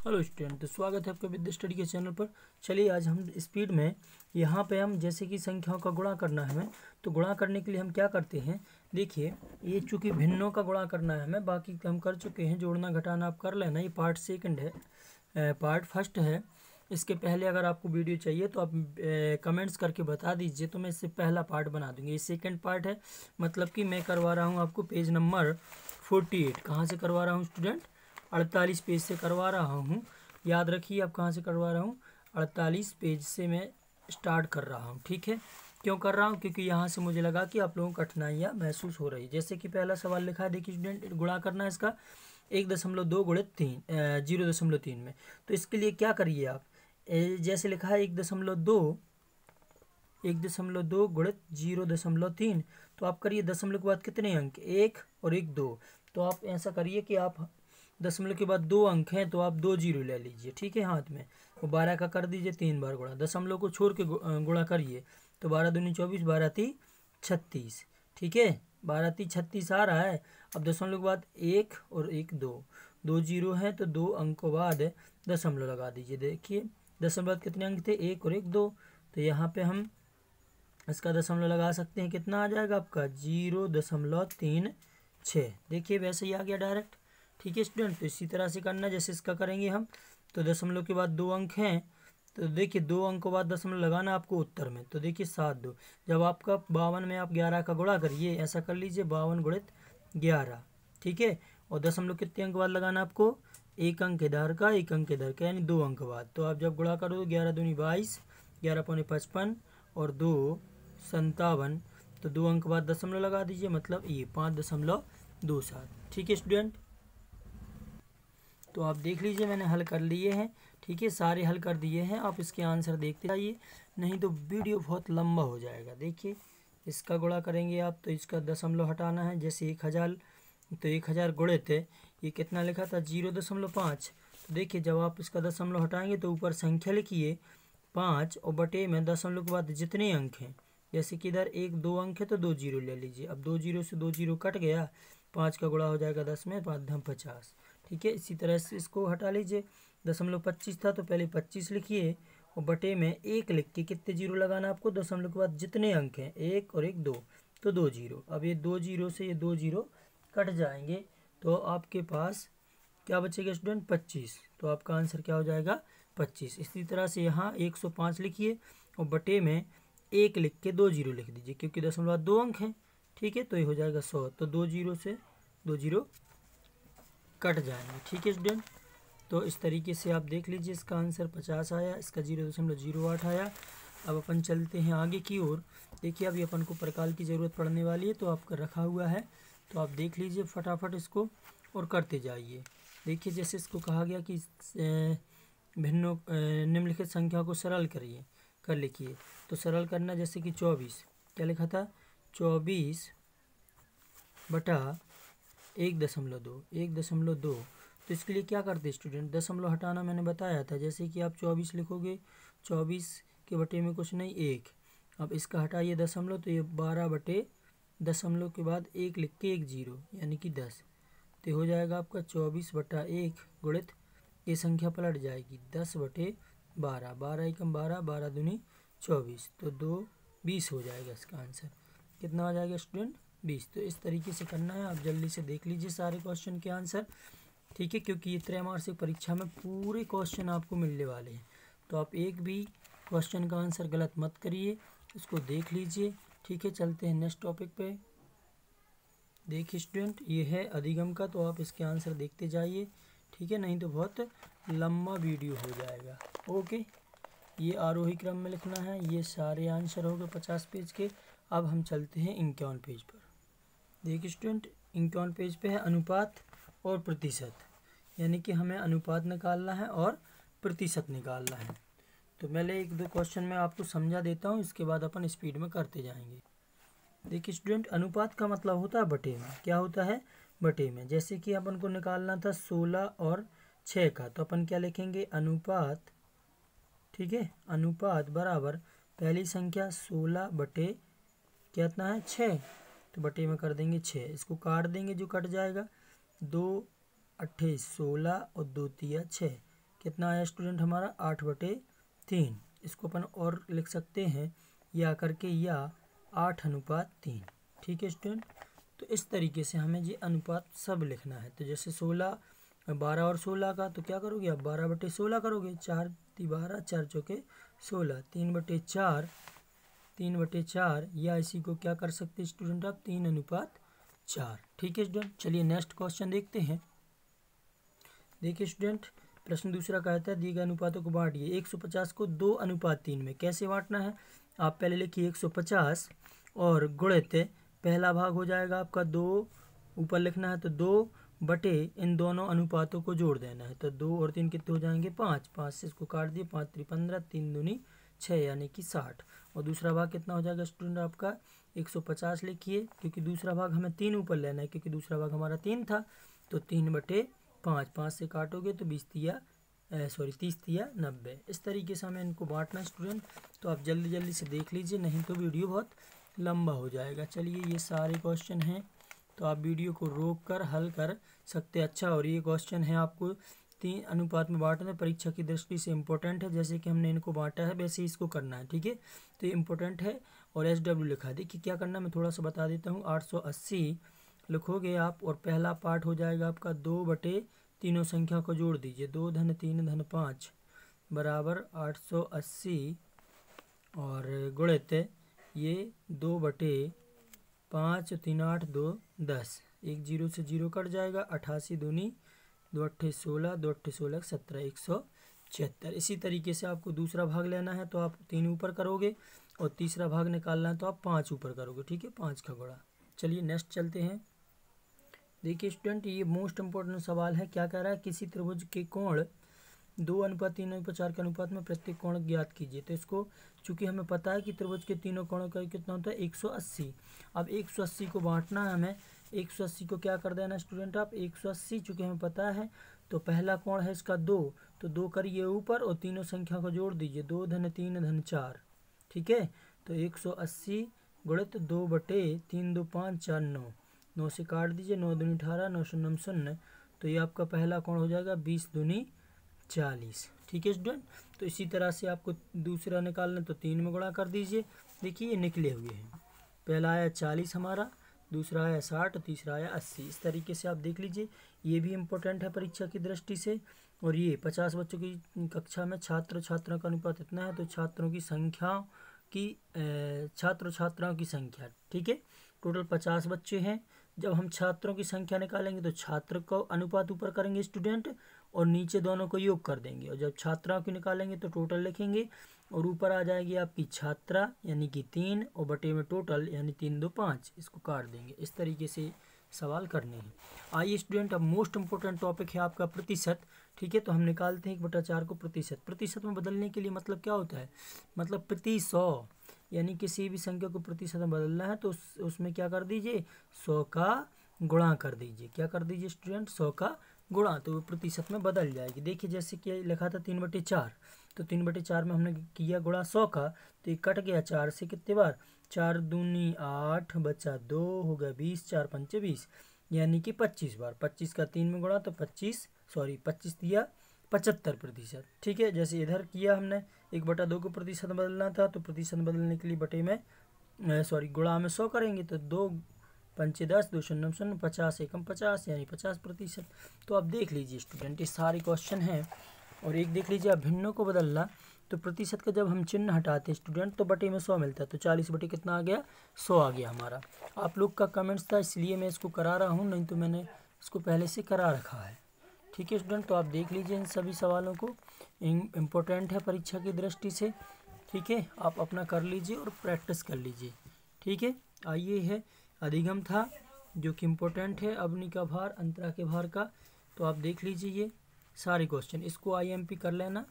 Hello student, तो स्वागत है आपका विद्या स्टडी के चैनल पर। चलिए आज हम स्पीड में यहाँ पे हम जैसे कि संख्याओं का गुणा करना है हमें, तो गुणा करने के लिए हम क्या करते हैं। देखिए, ये चूंकि भिन्नों का गुणा करना है हमें, बाकी हम कर चुके हैं, जोड़ना घटाना आप कर लेना। ये पार्ट सेकंड है, पार्ट फर्स्ट है। इसके पहले अगर आपको वीडियो चाहिए तो आप कमेंट्स करके बता दीजिए, तो मैं इससे पहला पार्ट बना दूंगी। ये सेकंड पार्ट है, मतलब कि मैं करवा रहा हूँ आपको पेज नंबर 48। कहाँ से करवा रहा हूँ स्टूडेंट? 48 पेज से करवा रहा हूँ। याद रखिए आप कहाँ से करवा रहा हूँ, 48 पेज से मैं स्टार्ट कर रहा हूँ। ठीक है, क्यों कर रहा हूँ? क्योंकि यहाँ से मुझे लगा कि आप लोगों को कठिनाइयाँ महसूस हो रही। जैसे कि पहला सवाल लिखा है, देखिए स्टूडेंट, गुणा करना है इसका 1.2 गुणित 0.3 में। तो इसके लिए क्या करिए आप, जैसे लिखा है 1.2 गुणित 0.3, तो आप करिए दशमलव के बाद कितने अंक, 1 और 1 2। तो आप ऐसा करिए कि आप दशमलव के बाद 2 अंक हैं तो आप 2 जीरो ले लीजिए, ठीक है, हाथ में। वो 12 का कर दीजिए 3 बार गुणा, दशमलव को छोड़ के गुणा करिए। तो 12 दूनी 24, 12 ती 36, ठीक है, 12 ती 36 आ रहा है। अब दशमलव के बाद 1 और 1 2 जीरो हैं, तो 2 अंकों बाद दशमलव लगा दीजिए। देखिए दशमलव कितने अंक थे, 1 और 1 2। तो यहाँ पे हम इसका दशमलव लगा सकते हैं, कितना आ जाएगा आपका 0.36। देखिए वैसे ही आ गया डायरेक्ट। ठीक है स्टूडेंट, तो इसी तरह से करना जैसे इसका करेंगे हम। तो दशमलव के बाद 2 अंक हैं, तो देखिए 2 अंकों बाद दशमलव लगाना आपको उत्तर में। तो देखिए 7 2, जब आपका 52 में आप 11 का गुणा करिए, ऐसा कर लीजिए 52 गुणित 11, ठीक है। और दशमलव कितने अंक बाद लगाना आपको, 1 अंक इधर का 1 अंक इधर का, यानी 2 अंक बाद। तो आप जब गुणा करो 11 दूनी 22, 11 पौने 55 और 2 57, तो 2 अंक बाद दशमलव लगा दीजिए, मतलब ये 5.27। ठीक है स्टूडेंट, तो आप देख लीजिए मैंने हल कर लिए हैं। ठीक है, सारे हल कर दिए हैं, आप इसके आंसर देखते जाइए, नहीं तो वीडियो बहुत लंबा हो जाएगा। देखिए इसका गुणा करेंगे आप, तो इसका दशमलव हटाना है। जैसे 1000, तो 1000 गुणित ये कितना लिखा था, 0.5। तो देखिए जब आप इसका दशमलव हटाएंगे तो ऊपर संख्या लिखिए 5 और बटे में दशमलव के बाद जितने अंक हैं। जैसे कि इधर 1 2 अंक है तो 2 जीरो ले लीजिए। अब 2 जीरो से 2 जीरो कट गया, 5 का गुणा हो जाएगा 10 में, 5 × 50। ठीक है, इसी तरह से इसको हटा लीजिए। दशमलव 25 था तो पहले 25 लिखिए और बटे में 1 लिख के कितने जीरो लगाना आपको, दशमलव के बाद जितने अंक हैं 1 और 1 2, तो 2 जीरो। अब ये 2 जीरो से ये 2 जीरो कट जाएंगे, तो आपके पास क्या बचेगा स्टूडेंट, 25। तो आपका आंसर क्या हो जाएगा, 25। इसी तरह से यहाँ 105 लिखिए और बटे में 1 लिख के 2 जीरो लिख दीजिए, क्योंकि दशमलव 2 अंक हैं। ठीक है, तो ये हो जाएगा 100। तो 2 जीरो से 2 जीरो कट जाएंगे। ठीक है स्टूडेंट, तो इस तरीके से आप देख लीजिए, इसका आंसर 50 आया, इसका 0.08 आया। अब अपन चलते हैं आगे की ओर। देखिए अभी अपन को प्रकार की ज़रूरत पड़ने वाली है, तो आपका रखा हुआ है, तो आप देख लीजिए फटाफट इसको और करते जाइए। देखिए जैसे इसको कहा गया कि भिन्नों निम्नलिखित संख्या को सरल करिए, कर लिखिए। तो सरल करना, जैसे कि 24 क्या लिखा था, 24 बटा 1.2। तो इसके लिए क्या करते स्टूडेंट, दशमलव हटाना मैंने बताया था। जैसे कि आप 24 लिखोगे, 24 के बटे में कुछ नहीं 1। अब इसका हटाइए दशमलव, तो ये 12 बटे दशमलव के बाद 1 लिख के 1 जीरो, यानी कि 10। तो हो जाएगा आपका 24 बटा 1 गुणित, ये संख्या पलट जाएगी 10 बटे 12, 12 एकम 12, 12 दूनी 24, तो 2 20 हो जाएगा। इसका आंसर कितना आ जाएगा स्टूडेंट, 20। तो इस तरीके से करना है, आप जल्दी से देख लीजिए सारे क्वेश्चन के आंसर। ठीक है, क्योंकि ये त्रैमासिक परीक्षा में पूरे क्वेश्चन आपको मिलने वाले हैं, तो आप एक भी क्वेश्चन का आंसर गलत मत करिए, इसको देख लीजिए। ठीक है, चलते हैं नेक्स्ट टॉपिक पे। देखिए स्टूडेंट, ये है अधिगम का, तो आप इसके आंसर देखते जाइए। ठीक है, नहीं तो बहुत लंबा वीडियो हो जाएगा। ओके, ये आरोही क्रम में लिखना है। ये सारे आंसर हो गए 50 पेज के। अब हम चलते हैं 51 पेज पर। देखिए स्टूडेंट, 51 पेज पे है अनुपात और प्रतिशत, यानी कि हमें अनुपात निकालना है और प्रतिशत निकालना है। तो पहले 1 2 क्वेश्चन मैं आपको समझा देता हूँ, इसके बाद अपन स्पीड में करते जाएंगे। देखिए स्टूडेंट, अनुपात का मतलब होता है बटे में। क्या होता है, बटे में। जैसे कि अपन को निकालना था 16 और 6 का, तो अपन क्या लिखेंगे, अनुपात। ठीक है, अनुपात बराबर पहली संख्या 16 बटे कितना है 6, तो बटे में कर देंगे 6। इसको काट देंगे, जो कट जाएगा 2 8 16 और 2 3 6, कितना आया स्टूडेंट हमारा 8/3। इसको अपन और लिख सकते हैं या करके या 8:3। ठीक है स्टूडेंट। तो इस तरीके से हमें ये अनुपात सब लिखना है। तो जैसे 16 12 और 16 का तो क्या करोगे आप 12/16 करोगे, 4 × 12 4 × 16 3/4 3/4 या इसी को क्या कर सकते हैं स्टूडेंट आप 3:4। ठीक है स्टूडेंट। चलिए नेक्स्ट क्वेश्चन देखते हैं। देखिए स्टूडेंट प्रश्न दूसरा कहता है दिए गए अनुपातों को बांटिए। 150 को 2:3 में कैसे बांटना है। आप पहले लिखिए 150 और गुणित पहला भाग हो जाएगा आपका 2, ऊपर लिखना है तो 2 बटे इन दोनों अनुपातों को जोड़ देना है। तो 2 और 3 कितने हो जाएंगे 5, 5 से इसको काट दिए, 5 × 3 = 15, 3 दूनी 6 यानी कि 60। और दूसरा भाग कितना हो जाएगा स्टूडेंट आपका 150 लिखिए, क्योंकि दूसरा भाग हमें 3 ऊपर लेना है, क्योंकि दूसरा भाग हमारा 3 था। तो 3/5, 5 से काटोगे तो 30 × 90। इस तरीके से हमें इनको बांटना है स्टूडेंट। तो आप जल्दी जल्दी से देख लीजिए, नहीं तो वीडियो बहुत लंबा हो जाएगा। चलिए ये सारे क्वेश्चन हैं, तो आप वीडियो को रोक कर हल कर सकते। अच्छा, और ये क्वेश्चन है आपको 3 अनुपात में बांटना है, परीक्षा की दृष्टि से इम्पोर्टेंट है। जैसे कि हमने इनको बांटा है वैसे ही इसको करना है। ठीक है, तो ये इम्पोर्टेंट है और SW लिखा है। देखिए क्या करना है मैं थोड़ा सा बता देता हूँ। 880 लिखोगे आप और पहला पार्ट हो जाएगा आपका 2 बटे तीनों संख्या को जोड़ दीजिए, 2 × 3 = 5 बराबर 880 और गुणित ये 2 बटे 5 3 8 2 10, एक 0 से 0 कट जाएगा, 88 दूनी 2 × 8 = 16, 2 × 8 = 16 17 176। इसी तरीके से आपको दूसरा भाग लेना है तो आप 3 ऊपर करोगे और तीसरा भाग निकालना है तो आप 5 ऊपर करोगे। ठीक है, 5 का गुणा। चलिए नेक्स्ट चलते हैं। देखिए स्टूडेंट ये मोस्ट इम्पोर्टेंट सवाल है। क्या कह रहा है कि त्रिभुज के कोण 2:3:4 के अनुपात में प्रत्येक कोण ज्ञात कीजिए। तो इसको चूंकि हमें पता है कि त्रिभुज के तीनों कोणों का कितना होता है 180। अब 180 को बांटना है हमें। 180 को क्या कर देना स्टूडेंट आप 180 चूंकि हमें पता है तो पहला कोण है इसका 2, तो 2 करिए ऊपर और तीनों संख्या को जोड़ दीजिए, 2 × 3 = 4। ठीक है, तो 180 गुणित 2 बटे 3 2 5 4 9, 9 से काट दीजिए, 9 दूनी 18, 9 शून्यम 0। तो ये आपका पहला कोण हो जाएगा 20 दूनी 40। ठीक है स्टूडेंट। तो इसी तरह से आपको दूसरा निकालना तो 3 में गुणा कर दीजिए। देखिए ये निकले हुए हैं, पहला आया 40 हमारा, दूसरा आया 60, तीसरा आया 80। इस तरीके से आप देख लीजिए, ये भी इम्पोर्टेंट है परीक्षा की दृष्टि से। और ये 50 बच्चों की कक्षा में छात्र छात्राओं का अनुपात इतना है, तो छात्रों की संख्या की छात्र छात्राओं की संख्या। ठीक है, टोटल 50 बच्चे हैं। जब हम छात्रों की संख्या निकालेंगे तो छात्र को अनुपात ऊपर करेंगे स्टूडेंट और नीचे दोनों को योग कर देंगे, और जब छात्राओं की निकालेंगे तो टोटल लिखेंगे और ऊपर आ जाएगी आपकी छात्रा यानी कि 3 और बटे में टोटल यानी 3 2 5, इसको काट देंगे। इस तरीके से सवाल करने हैं। आइए स्टूडेंट अब मोस्ट इंपोर्टेंट टॉपिक है आपका प्रतिशत। ठीक है, तो हम निकालते हैं 1/4 को प्रतिशत। प्रतिशत में बदलने के लिए मतलब क्या होता है, मतलब प्रति 100 यानी किसी भी संख्या को प्रतिशत में बदलना है तो उसमें क्या कर दीजिए 100 का गुणा कर दीजिए। क्या कर दीजिए स्टूडेंट 100 का गुणा, तो वो प्रतिशत में बदल जाएगी। देखिए जैसे कि लिखा था 3/4, तो 3/4 में हमने किया गुणा 100 का, तो ये कट गया 4 से कितने बार, 4 दूनी 8 बचा 2 हो गया 20, 4 पंचे 20 यानी कि 25 बार। 25 का 3 में गुणा तो 25 दिया 75%। ठीक है, जैसे इधर किया हमने 1/2 को प्रतिशत बदलना था, तो प्रतिशत बदलने के लिए बटे में गुणा में 100 करेंगे, तो 2 पंचे 10, 2 शून्य 0, 50 एकम 50 यानी 50%। तो आप देख लीजिए स्टूडेंट ये सारे क्वेश्चन हैं। और एक देख लीजिए आप भिन्नों को बदलना, तो प्रतिशत का जब हम चिन्ह हटाते हैं स्टूडेंट तो बटे में 100 मिलता है, तो 40 बटे कितना आ गया 100 आ गया हमारा। आप लोग का कमेंट्स था इसलिए मैं इसको करा रहा हूँ, नहीं तो मैंने इसको पहले से करा रखा है। ठीक है स्टूडेंट, तो आप देख लीजिए इन सभी सवालों को, इम्पोर्टेंट है परीक्षा की दृष्टि से। ठीक है, आप अपना कर लीजिए और प्रैक्टिस कर लीजिए। ठीक है, आइए है अधिगम था जो कि इम्पोर्टेंट है, अवनी का भार, अंतरा के भार का। तो आप देख लीजिए ये सारे क्वेश्चन, इसको IMP कर लेना।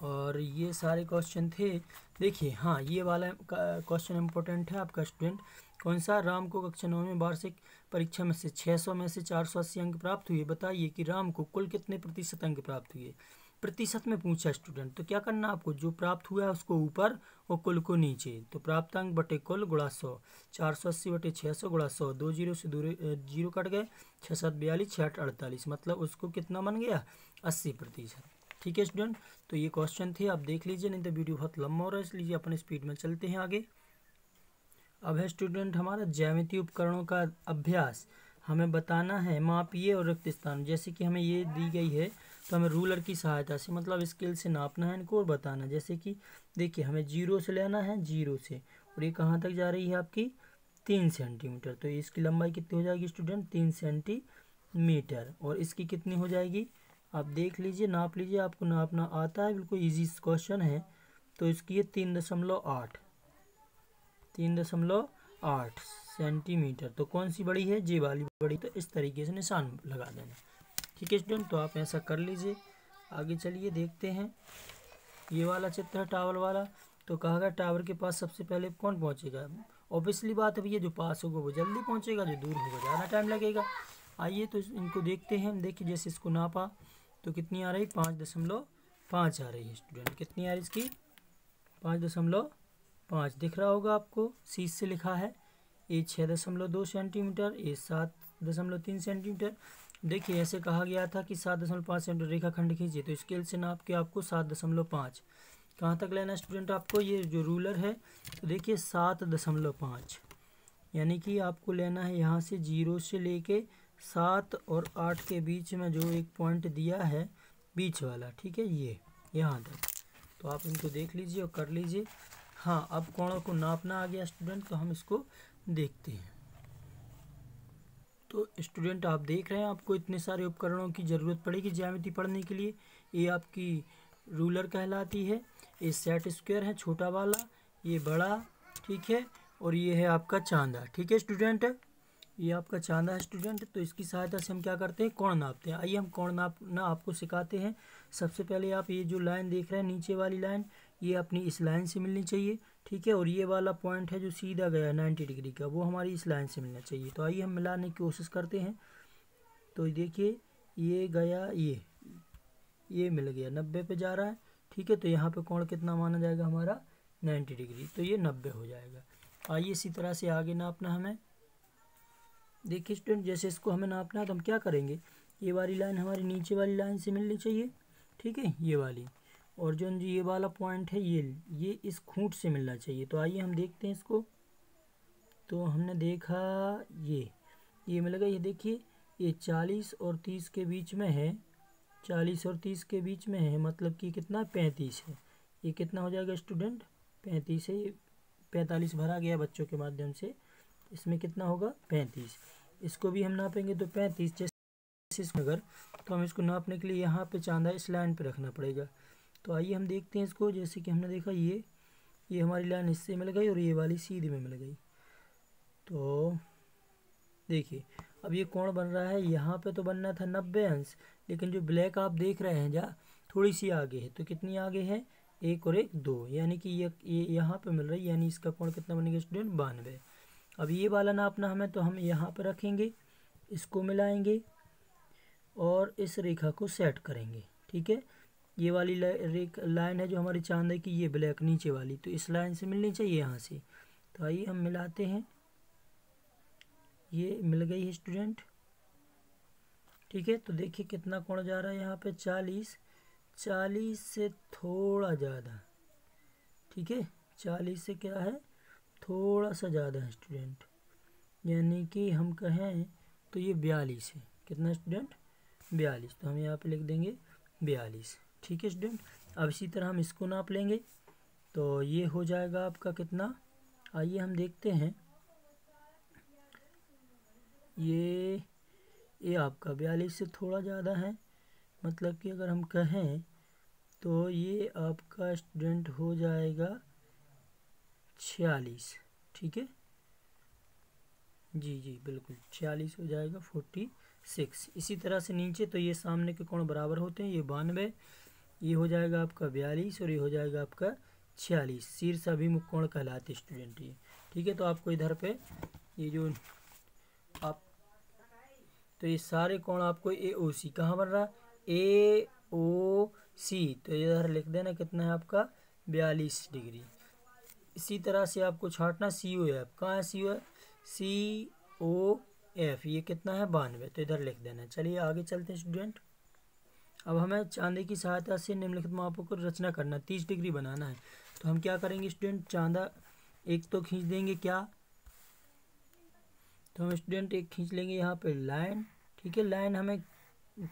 और ये सारे क्वेश्चन थे। देखिए हाँ, ये वाला क्वेश्चन इम्पोर्टेंट है आपका स्टूडेंट। कौन सा, राम को कक्षा 9 में वार्षिक परीक्षा में से 600 में से 480 अंक प्राप्त हुए। बताइए कि राम को कुल कितने प्रतिशत अंक प्राप्त हुए। प्रतिशत में पूछा स्टूडेंट, तो क्या करना आपको, जो प्राप्त हुआ है उसको ऊपर और कुल को नीचे। तो प्राप्त अंक बटे कुल गुणा 100, 480 बटे 600 गुणा 100, 2 0 से 2 0 कट गए, 6 7 42, 6 8 48, मतलब उसको कितना बन गया 80%। ठीक है स्टूडेंट, तो ये क्वेश्चन थे, आप देख लीजिए, नहीं तो वीडियो बहुत लंबा हो रहा है, इसलिए अपन स्पीड में चलते हैं आगे। अब है स्टूडेंट हमारा ज्यामितीय उपकरणों का अभ्यास। हमें बताना है मापिए और रिक्त स्थान। जैसे कि हमें ये दी गई है तो हमें रूलर की सहायता से मतलब स्केल से नापना है इनको और बताना। जैसे कि देखिए हमें 0 से लेना है, 0 से, और ये कहाँ तक जा रही है आपकी 3 सेंटीमीटर। तो इसकी लंबाई कितनी हो जाएगी स्टूडेंट 3 सेंटीमीटर। और इसकी कितनी हो जाएगी आप देख लीजिए, नाप लीजिए, आपको नापना आता है, बिल्कुल ईजी क्वेश्चन है। तो इसकी ये 3.8 सेंटीमीटर। तो कौन सी बड़ी है, जे वाली बड़ी। तो इस तरीके से निशान लगा देना। ठीक है स्टूडेंट, तो आप ऐसा कर लीजिए। आगे चलिए देखते हैं, ये वाला चित्र है टावर वाला। तो कहा गया टावर के पास सबसे पहले कौन पहुंचेगा। ऑब्वियसली बात है भैया, जो पास होगा वो जल्दी पहुंचेगा, जो दूर होगा ज़्यादा टाइम लगेगा। आइए तो इनको देखते हैं। देखिए जैसे इसको नापा तो कितनी आ रही 5.5 आ रही है स्टूडेंट। कितनी आ रही इसकी 5.5 दिख रहा होगा आपको, शीट से लिखा है। ये 6.2 सेंटीमीटर, ये 7.3 सेंटीमीटर। देखिए ऐसे कहा गया था कि 7.5 सेंटीमीटर रेखाखंड खींचिए, तो स्केल से नाप के आपको 7.5 कहाँ तक लेना स्टूडेंट आपको, ये जो रूलर है। तो देखिए 7.5 यानी कि आपको लेना है यहाँ से 0 से लेके 7 और 8 के बीच में जो एक पॉइंट दिया है बीच वाला, ठीक है, ये यहाँ तक। तो आप इनको देख लीजिए और कर लीजिए। हाँ, अब कोणों को नापना आ गया स्टूडेंट, तो हम इसको देखते हैं। तो स्टूडेंट आप देख रहे हैं, आपको इतने सारे उपकरणों की ज़रूरत पड़ेगी ज्यामिति पढ़ने के लिए। ये आपकी रूलर कहलाती है, ये सेट स्क्वायर है छोटा वाला, ये बड़ा, ठीक है, और ये है आपका चांदा। ठीक है स्टूडेंट, ये आपका चांदा है स्टूडेंट। तो इसकी सहायता से हम क्या करते हैं, कोण नापते हैं। आइए हम कोण नापना आपको सिखाते हैं। सबसे पहले आप ये जो लाइन देख रहे हैं नीचे वाली लाइन, ये अपनी इस लाइन से मिलनी चाहिए, ठीक है। और ये वाला पॉइंट है जो सीधा गया 90 डिग्री का, वो हमारी इस लाइन से मिलना चाहिए। तो आइए हम मिलाने की कोशिश करते हैं। तो देखिए ये गया, ये मिल गया, 90 पे जा रहा है, ठीक है। तो यहाँ पे कोण कितना माना जाएगा हमारा 90 डिग्री, तो ये 90 हो जाएगा। आइए इसी तरह से आगे नापना हमें। देखिए स्टूडेंट, जैसे इसको हमें नापना है तो हम क्या करेंगे, ये वाली लाइन हमारी नीचे वाली लाइन से मिलनी चाहिए, ठीक है, ये वाली। और जो ये वाला पॉइंट है ये इस खूंट से मिलना चाहिए। तो आइए हम देखते हैं इसको। तो हमने देखा ये मिल गया। ये देखिए ये 40 और 30 के बीच में है, 40 और 30 के बीच में है, मतलब कि कितना 35 है। ये कितना हो जाएगा स्टूडेंट 35 है, ये 45 भरा गया बच्चों के माध्यम से, इसमें कितना होगा 35। इसको भी हम नापेंगे तो 35 जैसे अगर, तो हम इसको नापने के लिए यहाँ पे चांदा इस लाइन पे रखना पड़ेगा। तो आइए हम देखते हैं इसको। जैसे कि हमने देखा ये हमारी लाइन इससे मिल गई और ये वाली सीधी में मिल गई। तो देखिए अब ये कोण बन रहा है, यहाँ पे तो बनना था 90 अंश, लेकिन जो ब्लैक आप देख रहे हैं जहाँ थोड़ी सी आगे है, तो कितनी आगे है 1 और 1 2, यानी कि ये यहाँ पे मिल रही है, यानी इसका कोण कितना बनेगा स्टूडेंट 92। अब ये वाला नापना हमें, तो हम यहाँ पर रखेंगे, इसको मिलाएंगे और इस रेखा को सेट करेंगे, ठीक है। ये वाली लाइन है जो हमारी चांदे की, ये ब्लैक नीचे वाली, तो इस लाइन से मिलनी चाहिए यहाँ से। तो आइए हम मिलाते हैं, ये मिल गई है स्टूडेंट, ठीक है। तो देखिए कितना कोण जा रहा है यहाँ पे 40 से थोड़ा ज़्यादा, ठीक है, 40 से क्या है थोड़ा सा ज़्यादा है स्टूडेंट, यानी कि हम कहें तो ये 42 है। कितना स्टूडेंट 42, तो हम यहाँ पे लिख देंगे 42, ठीक है स्टूडेंट। अब इसी तरह हम इसको नाप लेंगे, तो ये हो जाएगा आपका कितना, आइए हम देखते हैं। ये आपका 42 से थोड़ा ज़्यादा है, मतलब कि अगर हम कहें तो ये आपका स्टूडेंट हो जाएगा 46, ठीक है, जी बिल्कुल 46 हो जाएगा 46। इसी तरह से नीचे, तो ये सामने के कोण बराबर होते हैं, ये 92, ये हो जाएगा आपका 42 और ये हो जाएगा आपका 46। शीर्ष अभिमुख कोण कहलाते स्टूडेंट ये, ठीक है। तो आपको इधर पे ये जो आप, तो ये सारे कोण आपको AOC कहाँ बन रहा AOC, तो इधर लिख देना कितना है आपका 42 डिग्री। इसी तरह से आपको छांटना COF, कहाँ है COF, ये कितना है 92, तो इधर लिख देना। चलिए आगे चलते हैं स्टूडेंट। अब हमें चांदे की सहायता से निम्नलिखित मापों को रचना करना, 30 डिग्री बनाना है। तो हम क्या करेंगे स्टूडेंट, चांदा एक तो खींच देंगे क्या, तो हम स्टूडेंट एक खींच लेंगे यहाँ पे लाइन। ठीक है, लाइन हमें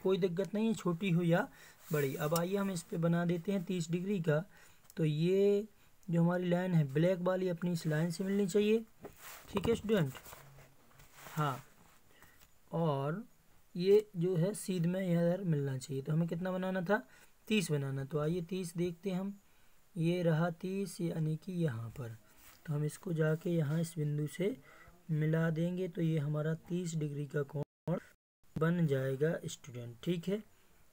कोई दिक्कत नहीं है, छोटी हो या बड़ी। अब आइए हम इस पे बना देते हैं 30 डिग्री का। तो ये जो हमारी लाइन है ब्लैक वाली अपनी इस लाइन से मिलनी चाहिए। ठीक है स्टूडेंट, हाँ, और ये जो है सीध में इधर मिलना चाहिए। तो हमें कितना बनाना था, 30 बनाना। तो आइए 30 देखते हैं हम, ये रहा 30 यानी कि यहाँ पर। तो हम इसको जाके यहाँ इस बिंदु से मिला देंगे तो ये हमारा 30 डिग्री का कोण बन जाएगा स्टूडेंट। ठीक है,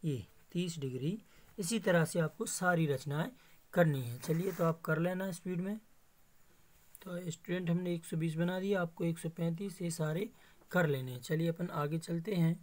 ये 30 डिग्री। इसी तरह से आपको सारी रचनाएं करनी है। चलिए तो आप कर लेना स्पीड में। तो स्टूडेंट हमने 120 बना दिया, आपको 135 ये सारे कर लेने हैं। चलिए अपन आगे चलते हैं।